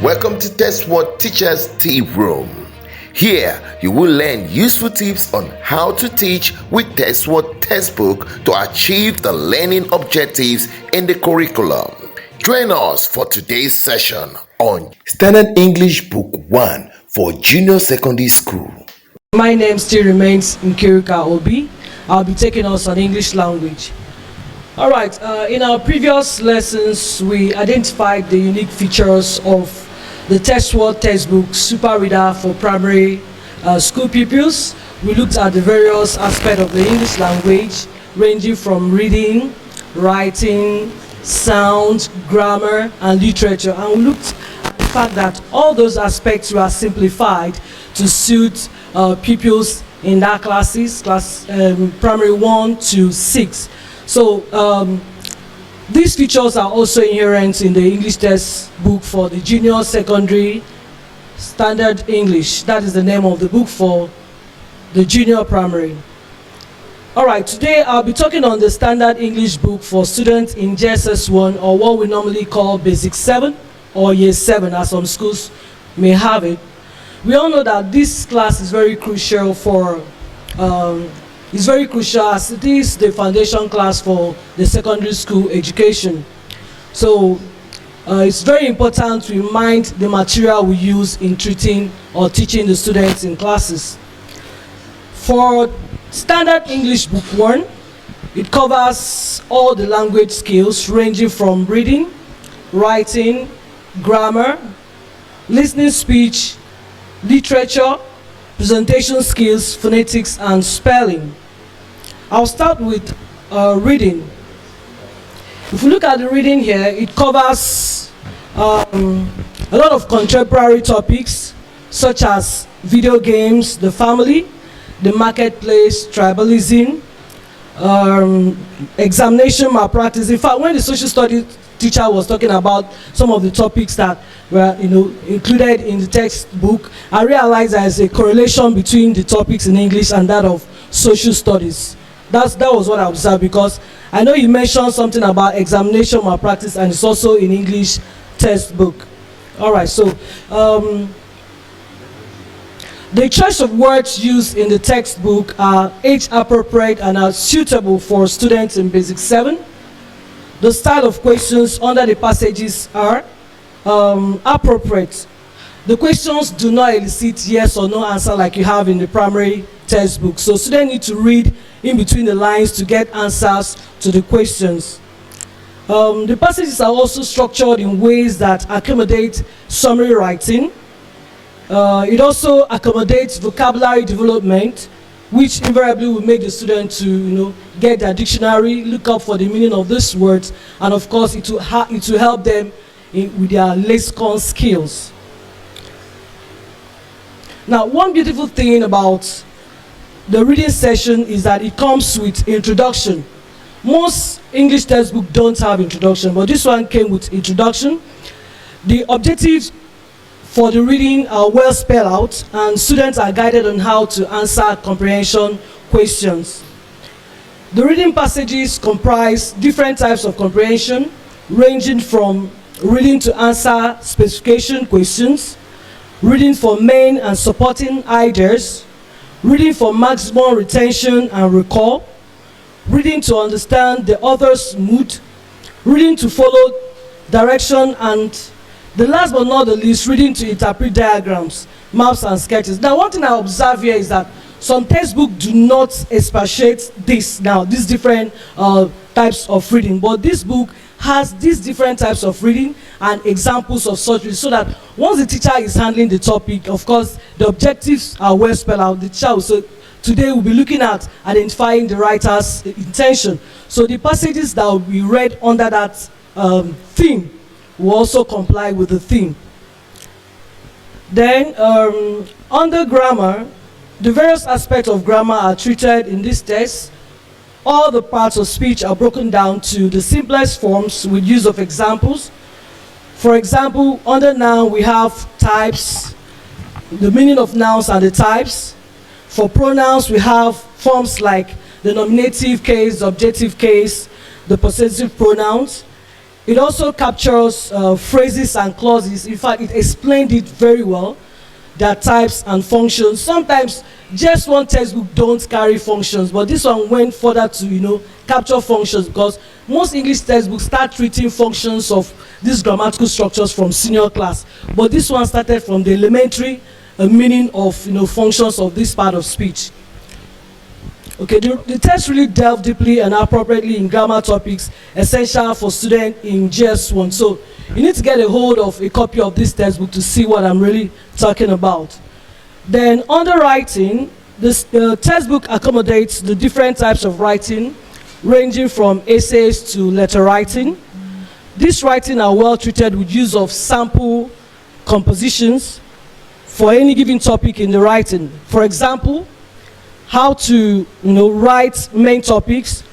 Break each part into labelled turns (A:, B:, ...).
A: Welcome to Test What Teachers Tea Room. Here, you will learn useful tips on how to teach with Test What textbook to achieve the learning objectives in the curriculum. Join us for today's session on Standard English Book 1 for Junior Secondary School.
B: My name still remains Nkirika Obi. I'll be taking us on English language. Alright, in our previous lessons, we identified the unique features of the Test What textbook Super Reader for primary school pupils. We looked at the various aspects of the English language, ranging from reading, writing, sound, grammar, and literature. And we looked at the fact that all those aspects were simplified to suit pupils in that classes, primary 1 to 6. So these features are also inherent in the English textbook for the Junior Secondary Standard English. That is the name of the book for the junior primary. Alright, today I'll be talking on the Standard English book for students in JSS 1, or what we normally call Basic 7 or Year 7, as some schools may have it. We all know that this class is very crucial as it is the foundation class for the secondary school education. So it's very important to mind the material we use in treating or teaching the students in classes. For Standard English Book 1, it covers all the language skills ranging from reading, writing, grammar, listening, speech, literature, presentation skills, phonetics, and spelling. I'll start with reading. If we look at the reading here, it covers a lot of contemporary topics such as video games, the family, the marketplace, tribalism, examination malpractice. In fact, when the social studies teacher was talking about some of the topics that were included in the textbook, I realized there's a correlation between the topics in English and that of social studies. That was what I observed, because I know you mentioned something about examination malpractice, and it's also in English textbook. All right, so the choice of words used in the textbook are age appropriate and are suitable for students in Basic 7. The style of questions under the passages are appropriate. The questions do not elicit yes or no answer like you have in the primary textbook. So students need to read in between the lines to get answers to the questions. The passages are also structured in ways that accommodate summary writing. It also accommodates vocabulary development, which invariably will make the student to get their dictionary, look up for the meaning of these words, and of course it will help them with their lexicon skills. Now, one beautiful thing about the reading session is that it comes with introduction. Most English textbooks don't have introduction, but this one came with introduction. The objectives for the reading are well spelled out, and students are guided on how to answer comprehension questions. The reading passages comprise different types of comprehension, ranging from reading to answer specification questions, reading for main and supporting ideas, reading for maximum retention and recall, reading to understand the author's mood, reading to follow direction, and the last but not the least, reading to interpret diagrams, maps, and sketches. Now, one thing I observe here is that some textbooks do not expatiate these different types of reading, but this book has these different types of reading and examples of such reading, so that once the teacher is handling the topic, of course, the objectives are well spelled out. The teacher will say, today we'll be looking at identifying the writer's intention. So the passages that will be read under that theme will also comply with the theme. Then, under grammar, the various aspects of grammar are treated in this test. All the parts of speech are broken down to the simplest forms with use of examples. For example, under noun we have types, the meaning of nouns and the types. For pronouns we have forms like the nominative case, the objective case, the possessive pronouns. It also captures phrases and clauses. In fact, it explained it very well, their types and functions. Sometimes just one textbook don't carry functions, but this one went further to capture functions, because most English textbooks start treating functions of these grammatical structures from senior class, but this one started from the elementary meaning of functions of this part of speech. Okay, the test really delved deeply and appropriately in grammar topics essential for students in JS1. So you need to get a hold of a copy of this textbook to see what I'm really talking about. Then under writing, the textbook accommodates the different types of writing, ranging from essays to letter writing. These writing are well treated with use of sample compositions for any given topic in the writing. For example, how to write main topics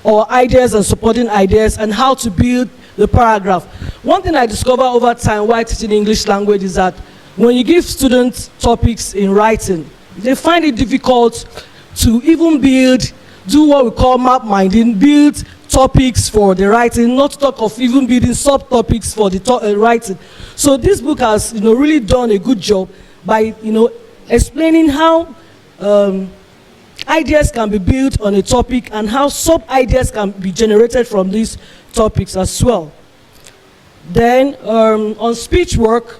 B: or ideas and supporting ideas, and how to build the paragraph. One thing I discovered over time while teaching English language is that when you give students topics in writing, they find it difficult to even do what we call map minding, build topics for the writing, not to talk of even building subtopics for the writing. So this book has really done a good job by explaining how ideas can be built on a topic and how sub-ideas can be generated from these topics as well. Then on speech work,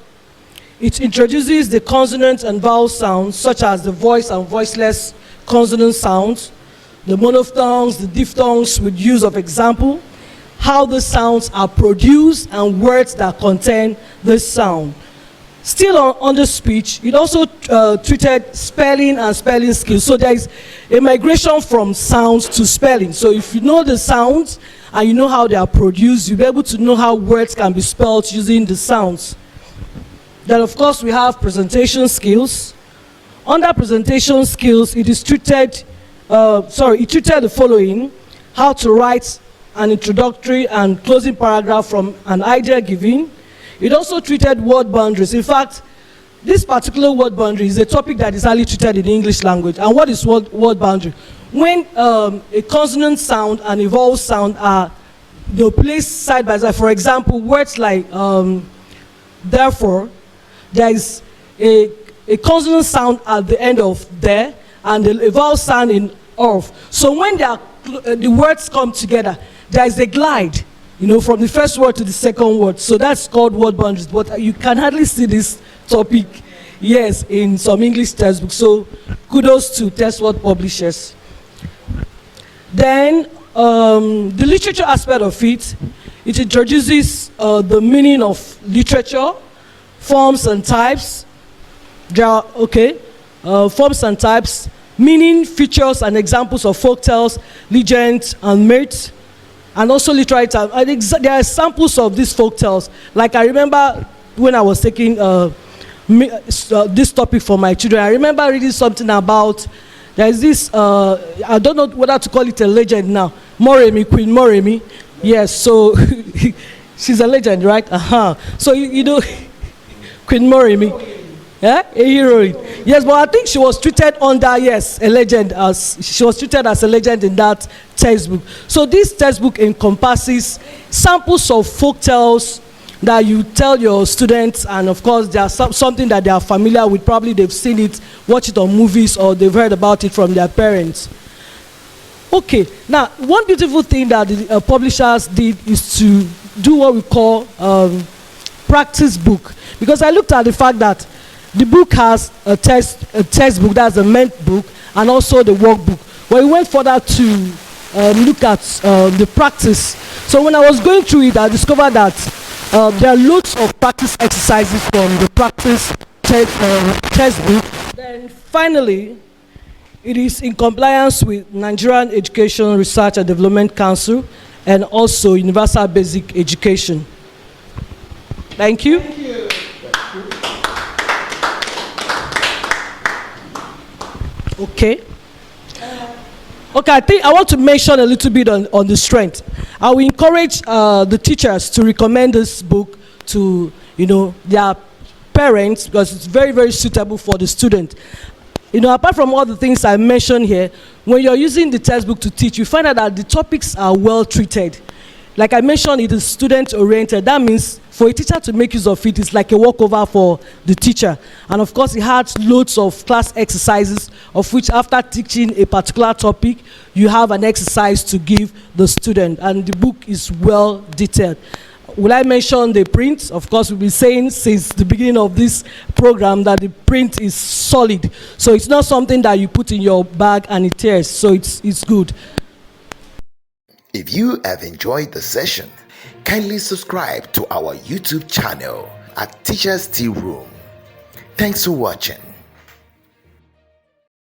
B: it introduces the consonant and vowel sounds, such as the voice and voiceless consonant sounds, the monophthongs, the diphthongs, with use of example, how the sounds are produced, and words that contain this sound. Still on the speech, it also treated spelling and spelling skills. So there is a migration from sounds to spelling. So if you know the sounds and you know how they are produced, you'll be able to know how words can be spelled using the sounds. Then of course we have presentation skills. Under presentation skills, it treated the following: how to write an introductory and closing paragraph from an idea given. It also treated word boundaries. In fact, this particular word boundary is a topic that is highly treated in the English language. And what is word boundary? When a consonant sound and a vowel sound are placed side by side, for example, words like therefore, there is a consonant sound at the end of there and a vowel sound in of. So when the words come together, there is a glide, from the first word to the second word. So that's called word boundaries. But you can hardly see this topic, yes, in some English textbooks. So kudos to TestWord publishers. Then the literature aspect of it introduces the meaning of literature, forms and types. Forms and types, meaning, features, and examples of folktales, legends, and myths, and also literary types. I think there are samples of these folktales. Like I remember when I was taking this topic for my children, I remember reading something about, there is this, I don't know whether to call it a legend now, Moremi, Queen Moremi. Yes, so she's a legend, right? So Queen Moremi. Yeah, a heroine. Yes, but I think she was treated under, yes, a legend, as she was treated as a legend in that textbook. So this textbook encompasses samples of folk tales that you tell your students, and of course there's something that they are familiar with. Probably they've seen it, watched it on movies, or they've heard about it from their parents. Okay, now one beautiful thing that the publishers did is to do what we call practice book, because I looked at the fact that the book has a textbook, that's a main book, and also the workbook. But we went further to look at the practice. So when I was going through it, I discovered that there are loads of practice exercises from the practice textbook. Then finally, it is in compliance with Nigerian Education Research and Development Council and also Universal Basic Education. Thank you.
C: Thank you.
B: Okay. Okay, I think I want to mention a little bit on the strength. I will encourage the teachers to recommend this book to their parents, because it's very, very suitable for the student. Apart from all the things I mentioned here, when you're using the textbook to teach, you find out that the topics are well treated. Like I mentioned, it is student oriented. That means for a teacher to make use of it, it's like a walkover for the teacher. And of course, it has loads of class exercises, of which after teaching a particular topic, you have an exercise to give the student. And the book is well detailed. Will I mention the print? Of course, we've been saying since the beginning of this program that the print is solid. So it's not something that you put in your bag and it tears. So it's good.
A: If you have enjoyed the session, kindly subscribe to our YouTube channel at Teachers Tea Room. Thanks for watching.